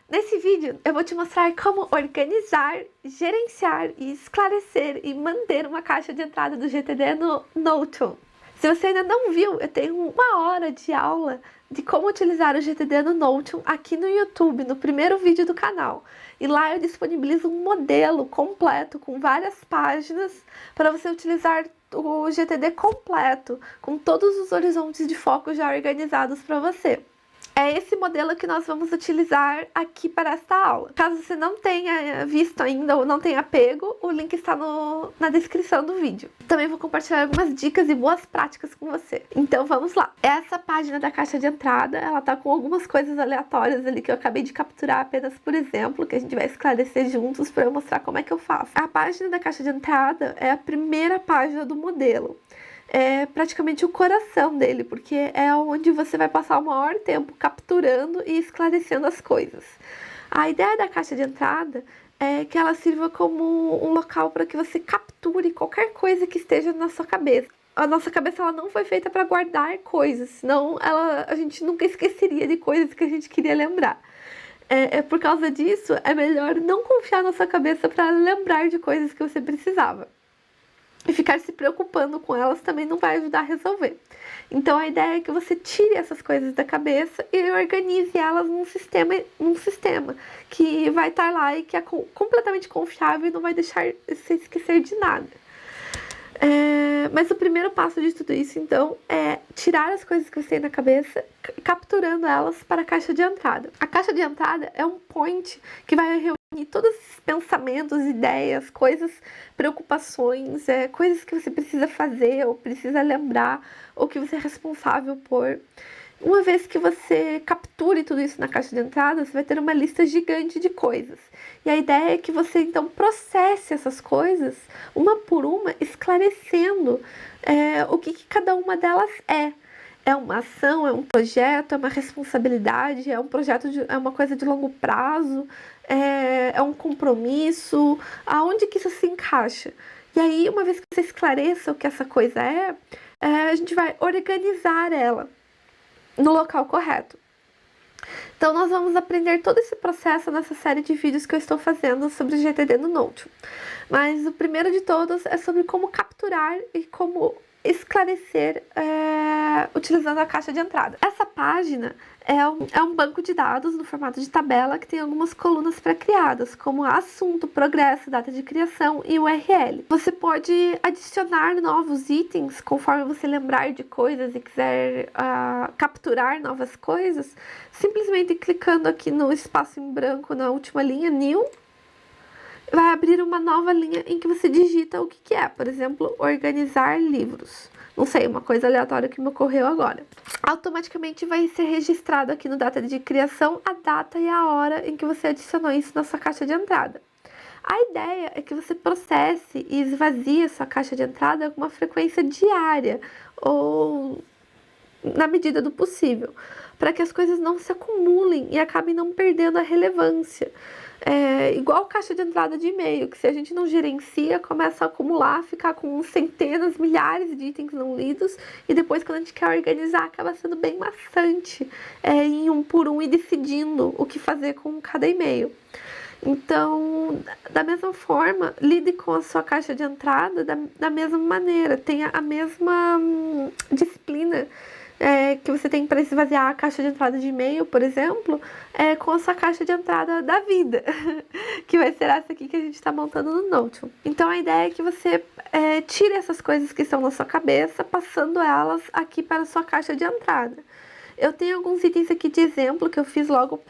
Nesse vídeo eu vou te mostrar como organizar, gerenciar e esclarecer e manter uma caixa de entrada do GTD no Notion. Se você ainda não viu, eu tenho 1 hora de aula de como utilizar o GTD no Notion aqui no YouTube, no primeiro vídeo do canal. E lá eu disponibilizo um modelo completo com várias páginas para você utilizar o GTD completo, com todos os horizontes de foco já organizados para você. É esse modelo que nós vamos utilizar aqui para esta aula. Caso você não tenha visto ainda ou não tenha pego, o link está na descrição do vídeo. Também vou compartilhar algumas dicas e boas práticas com você. Então vamos lá. Essa página da caixa de entrada, ela tá com algumas coisas aleatórias ali que eu acabei de capturar apenas por exemplo, que a gente vai esclarecer juntos para eu mostrar como é que eu faço. A página da caixa de entrada é a primeira página do modelo. É praticamente o coração dele, porque é onde você vai passar o maior tempo capturando e esclarecendo as coisas. A ideia da caixa de entrada é que ela sirva como um local para que você capture qualquer coisa que esteja na sua cabeça. A nossa cabeça ela não foi feita para guardar coisas, senão a gente nunca esqueceria de coisas que a gente queria lembrar. Por causa disso, é melhor não confiar na sua cabeça para lembrar de coisas que você precisava. E ficar se preocupando com elas também não vai ajudar a resolver. Então a ideia é que você tire essas coisas da cabeça e organize elas num sistema que vai estar lá e que é completamente confiável e não vai deixar você esquecer de nada. Mas o primeiro passo de tudo isso, então, é tirar as coisas que você tem na cabeça, capturando elas para a caixa de entrada. A caixa de entrada é um point que vai reunir todos esses pensamentos, ideias, coisas, preocupações, coisas que você precisa fazer ou precisa lembrar ou que você é responsável por. Uma vez que você capture tudo isso na caixa de entrada, você vai ter uma lista gigante de coisas. E a ideia é que você, então, processe essas coisas, uma por uma, esclarecendo o que cada uma delas é. É uma ação, é um projeto, é uma responsabilidade, é um projeto, é uma coisa de longo prazo, é um compromisso, aonde que isso se encaixa. E aí, uma vez que você esclareça o que essa coisa a gente vai organizar ela no local correto. Então nós vamos aprender todo esse processo nessa série de vídeos que eu estou fazendo sobre o GTD no Notion. Mas o primeiro de todos é sobre como capturar e como esclarecer utilizando a caixa de entrada. Essa página é um banco de dados no formato de tabela que tem algumas colunas pré-criadas, como assunto, progresso, data de criação e URL. Você pode adicionar novos itens conforme você lembrar de coisas e quiser capturar novas coisas, simplesmente clicando aqui no espaço em branco na última linha, New, vai abrir uma nova linha em que você digita o que é, por exemplo, organizar livros. Não sei, uma coisa aleatória que me ocorreu agora. Automaticamente vai ser registrado aqui no data de criação a data e a hora em que você adicionou isso na sua caixa de entrada. A ideia é que você processe e esvazie a sua caixa de entrada com uma frequência diária ou na medida do possível, para que as coisas não se acumulem e acabem não perdendo a relevância. Igual caixa de entrada de e-mail, que se a gente não gerencia, começa a acumular, ficar com centenas, milhares de itens não lidos, e depois quando a gente quer organizar, acaba sendo bem maçante, em um por um e decidindo o que fazer com cada e-mail. Então, da mesma forma, lide com a sua caixa de entrada da mesma maneira, tenha a mesma disciplina que você tem para esvaziar a caixa de entrada de e-mail, por exemplo, com a sua caixa de entrada da vida, que vai ser essa aqui que a gente está montando no Notion. Então a ideia é que você tire essas coisas que estão na sua cabeça, passando elas aqui para a sua caixa de entrada. Eu tenho alguns itens aqui de exemplo que eu fiz logo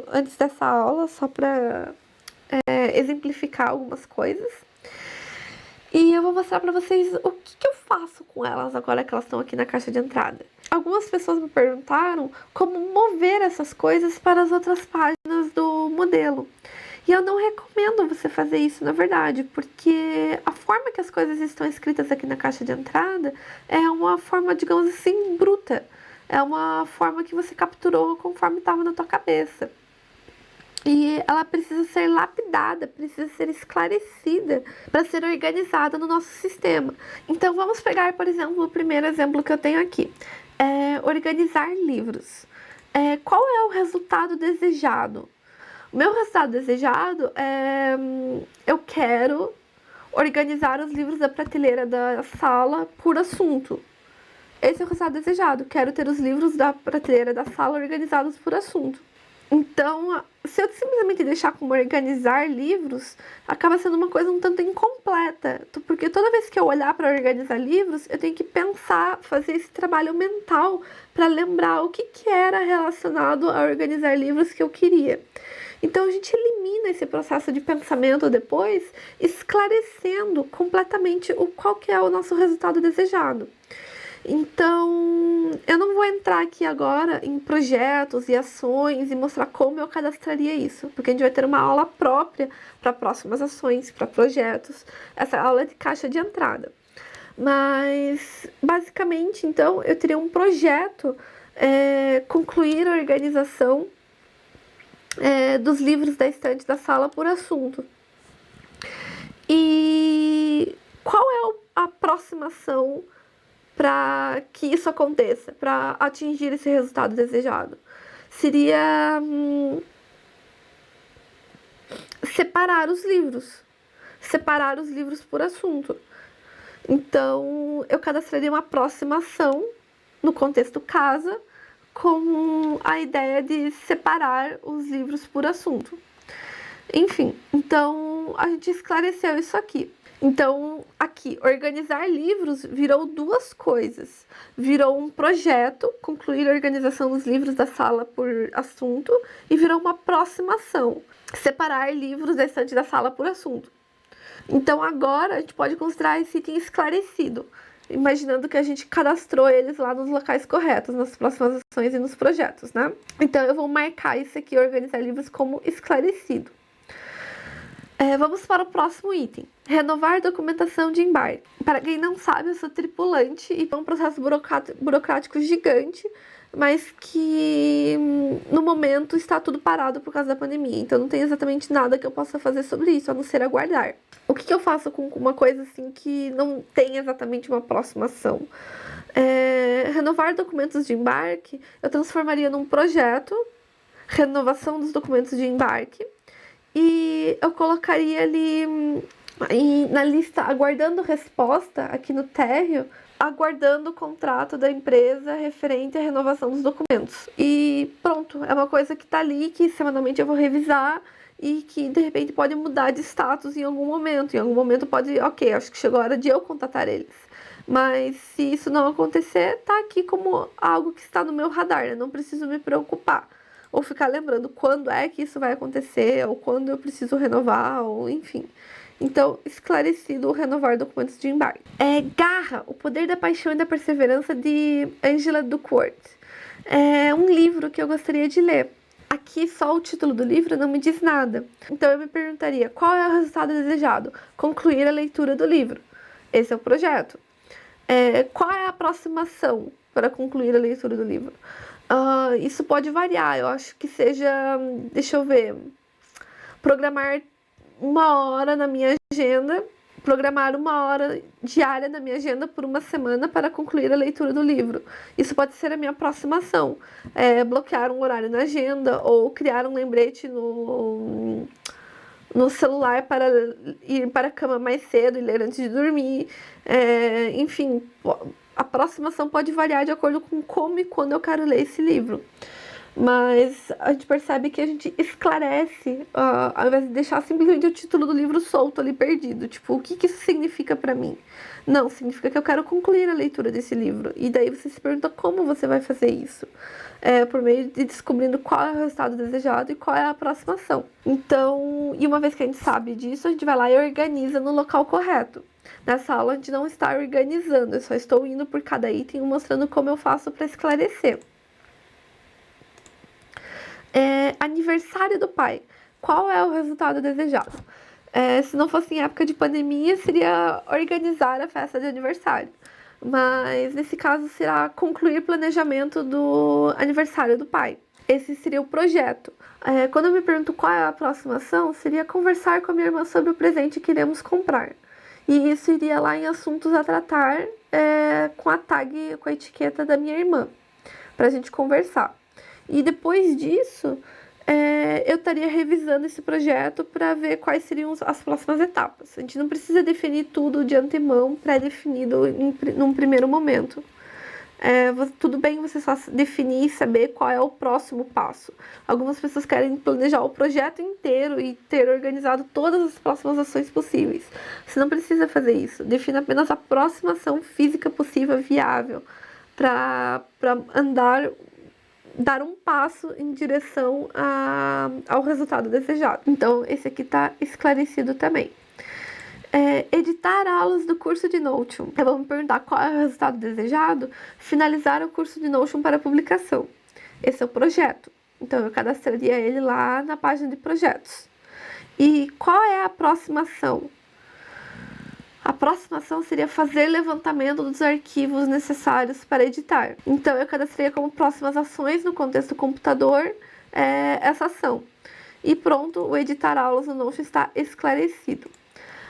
antes dessa aula, só para exemplificar algumas coisas. E eu vou mostrar pra vocês o que eu faço com elas agora que elas estão aqui na caixa de entrada. Algumas pessoas me perguntaram como mover essas coisas para as outras páginas do modelo. E eu não recomendo você fazer isso, na verdade, porque a forma que as coisas estão escritas aqui na caixa de entrada é uma forma, digamos assim, bruta. É uma forma que você capturou conforme estava na tua cabeça. E ela precisa ser lapidada, precisa ser esclarecida para ser organizada no nosso sistema. Então vamos pegar, por exemplo, o primeiro exemplo que eu tenho aqui. Organizar livros. Qual é o resultado desejado? Meu resultado desejado é eu quero organizar os livros da prateleira da sala por assunto. Esse é o resultado desejado. Quero ter os livros da prateleira da sala organizados por assunto. Então, se eu simplesmente deixar como organizar livros, acaba sendo uma coisa um tanto incompleta. Porque toda vez que eu olhar para organizar livros, eu tenho que pensar, fazer esse trabalho mental para lembrar o que era relacionado a organizar livros que eu queria. Então, a gente elimina esse processo de pensamento depois, esclarecendo completamente qual que é o nosso resultado desejado. Então, eu não vou entrar aqui agora em projetos e ações e mostrar como eu cadastraria isso, porque a gente vai ter uma aula própria para próximas ações, para projetos, essa aula de caixa de entrada. Mas, basicamente, então, eu teria um projeto, concluir a organização dos livros da estante da sala por assunto. E qual é a próxima ação para que isso aconteça, para atingir esse resultado desejado? Seria separar os livros por assunto. Então, eu cadastraria uma próxima ação no contexto casa com a ideia de separar os livros por assunto. Enfim, então a gente esclareceu isso aqui. Então, aqui, organizar livros virou duas coisas. Virou um projeto, concluir a organização dos livros da sala por assunto, e virou uma próxima ação, separar livros da estante da sala por assunto. Então, agora a gente pode considerar esse item esclarecido, imaginando que a gente cadastrou eles lá nos locais corretos, nas próximas ações e nos projetos, né? Então, eu vou marcar isso aqui, organizar livros, como esclarecido. Vamos para o próximo item. Renovar documentação de embarque. Para quem não sabe, eu sou tripulante e é um processo burocrático gigante, mas que no momento está tudo parado por causa da pandemia. Então não tem exatamente nada que eu possa fazer sobre isso, a não ser aguardar. O que eu faço com uma coisa assim que não tem exatamente uma próxima ação? Renovar documentos de embarque, eu transformaria num projeto, renovação dos documentos de embarque, e eu colocaria ali na lista, aguardando resposta, aqui no térreo, aguardando o contrato da empresa referente à renovação dos documentos. E pronto, é uma coisa que está ali, que semanalmente eu vou revisar e que de repente pode mudar de status em algum momento. Em algum momento pode, ok, acho que chegou a hora de eu contatar eles. Mas se isso não acontecer, tá aqui como algo que está no meu radar, né? Não preciso me preocupar ou ficar lembrando quando é que isso vai acontecer, ou quando eu preciso renovar, ou enfim. Então, esclarecido o renovar documentos de embarque. Garra, o poder da paixão e da perseverança, de Angela Duckworth. É um livro que eu gostaria de ler. Aqui só o título do livro não me diz nada. Então eu me perguntaria, qual é o resultado desejado? Concluir a leitura do livro. Esse é o projeto. Qual é a próxima ação para concluir a leitura do livro? Isso pode variar, eu acho que seja, deixa eu ver, programar 1 hora na minha agenda, programar 1 hora diária na minha agenda por uma semana para concluir a leitura do livro. Isso pode ser a minha próxima ação, bloquear um horário na agenda ou criar um lembrete no celular para ir para a cama mais cedo e ler antes de dormir, enfim. A próxima ação pode variar de acordo com como e quando eu quero ler esse livro. Mas a gente percebe que a gente esclarece, ao invés de deixar simplesmente o título do livro solto ali, perdido. Tipo, o que isso significa pra mim? Não, significa que eu quero concluir a leitura desse livro. E daí você se pergunta como você vai fazer isso. Por meio de descobrindo qual é o resultado desejado e qual é a próxima ação. Então, e uma vez que a gente sabe disso, a gente vai lá e organiza no local correto. Nessa aula a gente não está organizando, eu só estou indo por cada item mostrando como eu faço para esclarecer. Aniversário do pai. Qual é o resultado desejado? Se não fosse em época de pandemia, seria organizar a festa de aniversário. Mas nesse caso será concluir planejamento do aniversário do pai. Esse seria o projeto. Quando eu me pergunto qual é a próxima ação, seria conversar com a minha irmã sobre o presente que iremos comprar. E isso iria lá em assuntos a tratar, com a tag, com a etiqueta da minha irmã, pra gente conversar. E depois disso, eu estaria revisando esse projeto para ver quais seriam as próximas etapas. A gente não precisa definir tudo de antemão, pré-definido num primeiro momento. Tudo bem você só definir e saber qual é o próximo passo. Algumas pessoas querem planejar o projeto inteiro e ter organizado todas as próximas ações possíveis. Você não precisa fazer isso. Defina apenas a próxima ação física possível, viável, para dar um passo em direção ao resultado desejado. Então, esse aqui está esclarecido também. Editar aulas do curso de Notion. Eu vou me perguntar qual é o resultado desejado. Finalizar o curso de Notion para publicação. Esse é o projeto. Então, eu cadastraria ele lá na página de projetos. E qual é a próxima ação? A próxima ação seria fazer levantamento dos arquivos necessários para editar. Então, eu cadastraria como próximas ações no contexto do computador essa ação. E pronto, o editar aulas no Notion está esclarecido.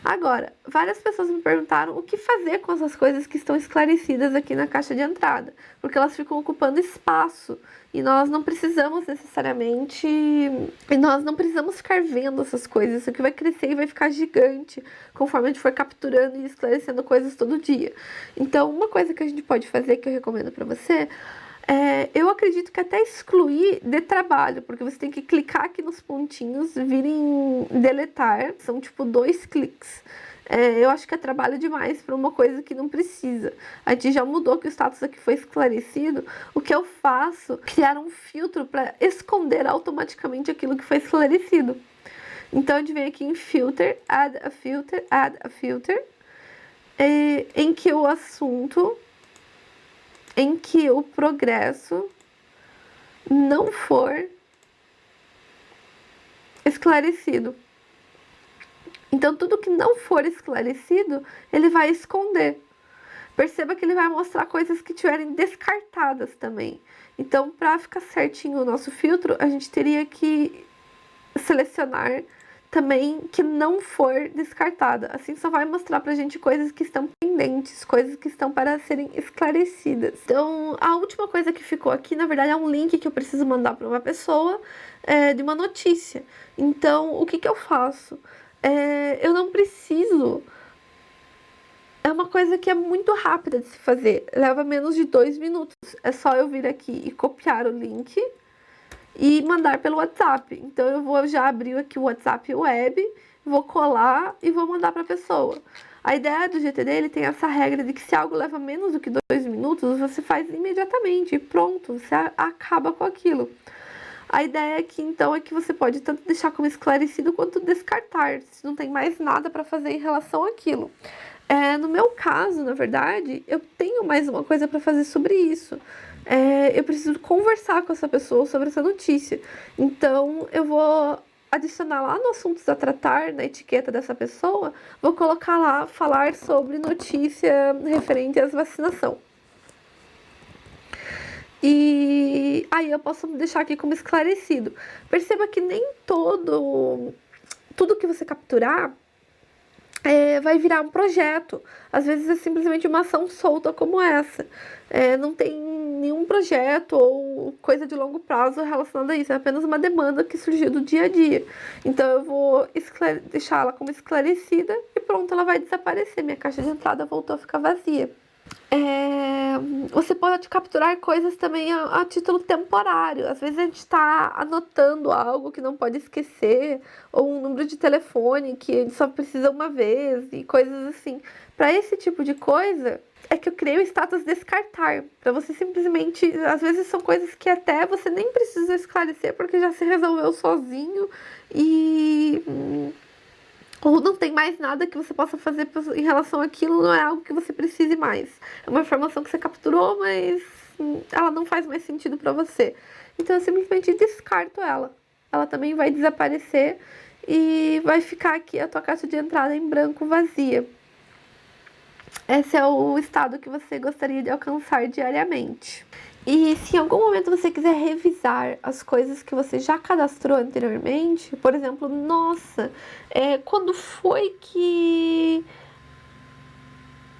Agora, várias pessoas me perguntaram o que fazer com essas coisas que estão esclarecidas aqui na caixa de entrada, porque elas ficam ocupando espaço e nós não precisamos necessariamente, ficar vendo essas coisas. Isso aqui vai crescer e vai ficar gigante conforme a gente for capturando e esclarecendo coisas todo dia. Então, uma coisa que a gente pode fazer, que eu recomendo para você, eu acredito que até excluir de trabalho, porque você tem que clicar aqui nos pontinhos, vir em deletar, são tipo 2 cliques. Eu acho que é trabalho demais para uma coisa que não precisa. A gente já mudou que o status aqui foi esclarecido. O que eu faço? Criar um filtro para esconder automaticamente aquilo que foi esclarecido. Então a gente vem aqui em Filter, Add a Filter, em que o assunto, em que o progresso não for esclarecido. Então, tudo que não for esclarecido, ele vai esconder. Perceba que ele vai mostrar coisas que tiverem descartadas também. Então, para ficar certinho o nosso filtro, a gente teria que selecionar também que não for descartada. Assim só vai mostrar pra gente coisas que estão pendentes, coisas que estão para serem esclarecidas. Então, a última coisa que ficou aqui, na verdade, é um link que eu preciso mandar para uma pessoa de uma notícia. Então, o que eu faço? Eu não preciso... É uma coisa que é muito rápida de se fazer. Leva menos de 2 minutos. É só eu vir aqui e copiar o link e mandar pelo WhatsApp. Então, eu vou já abrir aqui o WhatsApp web, vou colar e vou mandar para a pessoa. A ideia do GTD, ele tem essa regra de que se algo leva menos do que 2 minutos, você faz imediatamente e pronto, você acaba com aquilo. A ideia aqui, então, é que você pode tanto deixar como esclarecido quanto descartar, se não tem mais nada para fazer em relação àquilo. No meu caso, na verdade, eu tenho mais uma coisa para fazer sobre isso. Eu preciso conversar com essa pessoa sobre essa notícia. Então, eu vou adicionar lá no assuntos a tratar, na etiqueta dessa pessoa, vou colocar lá, falar sobre notícia referente às vacinação. E aí eu posso deixar aqui como esclarecido. Perceba que nem tudo que você capturar vai virar um projeto. Às vezes é simplesmente uma ação solta como essa. Não tem nenhum projeto ou coisa de longo prazo relacionada a isso. É apenas uma demanda que surgiu do dia a dia. Então eu vou deixar ela como esclarecida e pronto, ela vai desaparecer. Minha caixa de entrada voltou a ficar vazia. Você pode capturar coisas também a título temporário. Às vezes a gente está anotando algo que não pode esquecer, ou um número de telefone que a gente só precisa uma vez, e coisas assim. Para esse tipo de coisa, é que eu criei o status descartar. Para você simplesmente... Às vezes são coisas que até você nem precisa esclarecer, porque já se resolveu sozinho ou não tem mais nada que você possa fazer em relação àquilo, não é algo que você precise mais. É uma informação que você capturou, mas ela não faz mais sentido para você. Então eu simplesmente descarto ela. Ela também vai desaparecer e vai ficar aqui a tua caixa de entrada em branco vazia. Esse é o estado que você gostaria de alcançar diariamente. E se em algum momento você quiser revisar as coisas que você já cadastrou anteriormente, por exemplo, nossa, quando foi que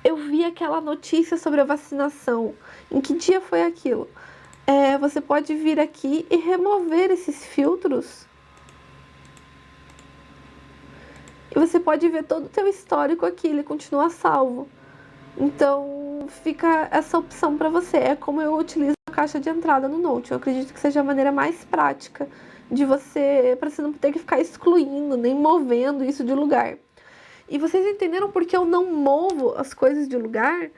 eu vi aquela notícia sobre a vacinação? Em que dia foi aquilo? Você pode vir aqui e remover esses filtros e você pode ver todo o teu histórico aqui, ele continua salvo. Então fica essa opção para você. É como eu utilizo a caixa de entrada no Notion. Eu acredito que seja a maneira mais prática de você, para você não ter que ficar excluindo, nem movendo isso de lugar. E vocês entenderam por que eu não movo as coisas de lugar?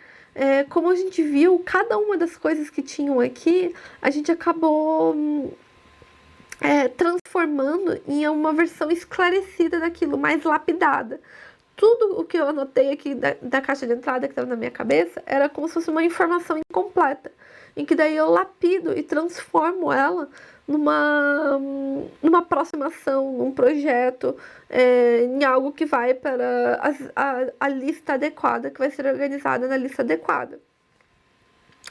Como a gente viu, cada uma das coisas que tinham aqui, a gente acabou transformando em uma versão esclarecida daquilo, mais lapidada. Tudo o que eu anotei aqui da caixa de entrada que estava na minha cabeça era como se fosse uma informação incompleta, em que daí eu lapido e transformo ela numa próxima ação, num projeto, em algo que vai para a lista adequada, que vai ser organizada na lista adequada.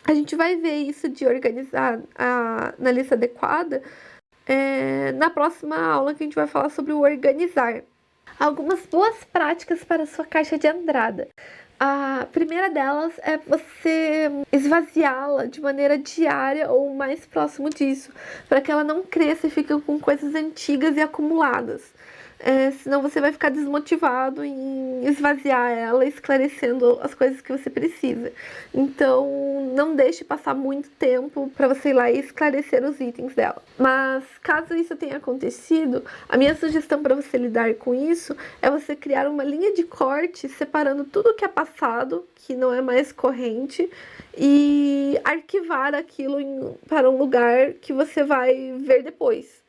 A gente vai ver isso de organizar na lista adequada na próxima aula, que a gente vai falar sobre o organizar. Algumas boas práticas para a sua caixa de entrada. A primeira delas é você esvaziá-la de maneira diária ou mais próximo disso, para que ela não cresça e fique com coisas antigas e acumuladas. Senão você vai ficar desmotivado em esvaziar ela, esclarecendo as coisas que você precisa. Então, não deixe passar muito tempo para você ir lá e esclarecer os itens dela. Mas, caso isso tenha acontecido, a minha sugestão para você lidar com isso é você criar uma linha de corte separando tudo que é passado, que não é mais corrente, e arquivar aquilo para um lugar que você vai ver depois.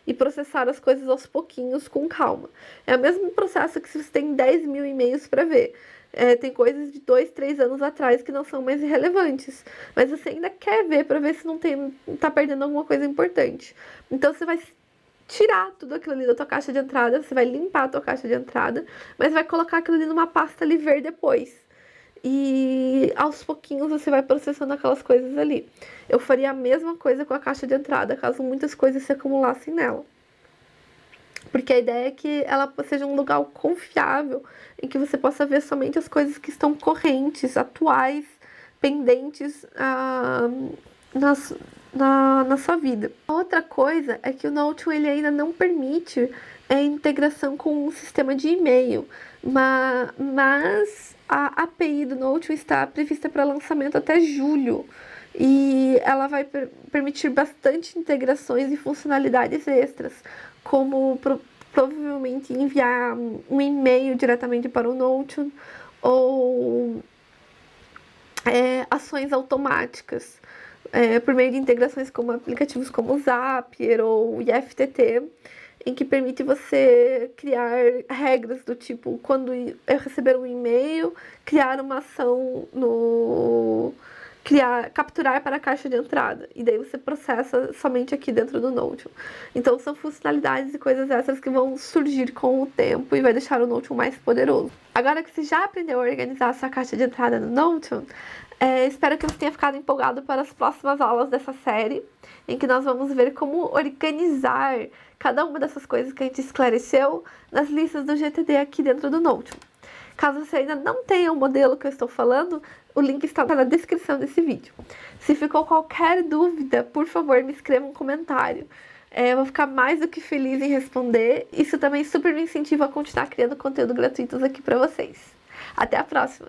E processar as coisas aos pouquinhos, com calma. É o mesmo processo que se você tem 10 mil e-mails para ver. Tem coisas de 2, 3 anos atrás que não são mais irrelevantes. Mas você ainda quer ver para ver se não tá perdendo alguma coisa importante. Então você vai tirar tudo aquilo ali da tua caixa de entrada, você vai limpar a tua caixa de entrada, mas vai colocar aquilo ali numa pasta ali ver depois. E aos pouquinhos você vai processando aquelas coisas ali. Eu faria a mesma coisa com a caixa de entrada, caso muitas coisas se acumulassem nela. Porque a ideia é que ela seja um lugar confiável, em que você possa ver somente as coisas que estão correntes, atuais, pendentes na sua vida. A outra coisa é que o Notion ele ainda não permite integração com um sistema de e-mail, mas a API do Notion está prevista para lançamento até julho. E ela vai permitir bastante integrações e funcionalidades extras, como provavelmente enviar um e-mail diretamente para o Notion ou ações automáticas por meio de integrações como aplicativos como o Zapier ou o IFTT, em que permite você criar regras do tipo, quando eu receber um e-mail, criar uma ação capturar para a caixa de entrada. E daí você processa somente aqui dentro do Notion. Então são funcionalidades e coisas essas que vão surgir com o tempo e vai deixar o Notion mais poderoso. Agora que você já aprendeu a organizar a sua caixa de entrada no Notion, espero que você tenha ficado empolgado para as próximas aulas dessa série, em que nós vamos ver como organizar cada uma dessas coisas que a gente esclareceu nas listas do GTD aqui dentro do Notion. Caso você ainda não tenha o modelo que eu estou falando, o link está na descrição desse vídeo. Se ficou qualquer dúvida, por favor, me escreva um comentário. Eu vou ficar mais do que feliz em responder. Isso também super me incentiva a continuar criando conteúdo gratuito aqui para vocês. Até a próxima!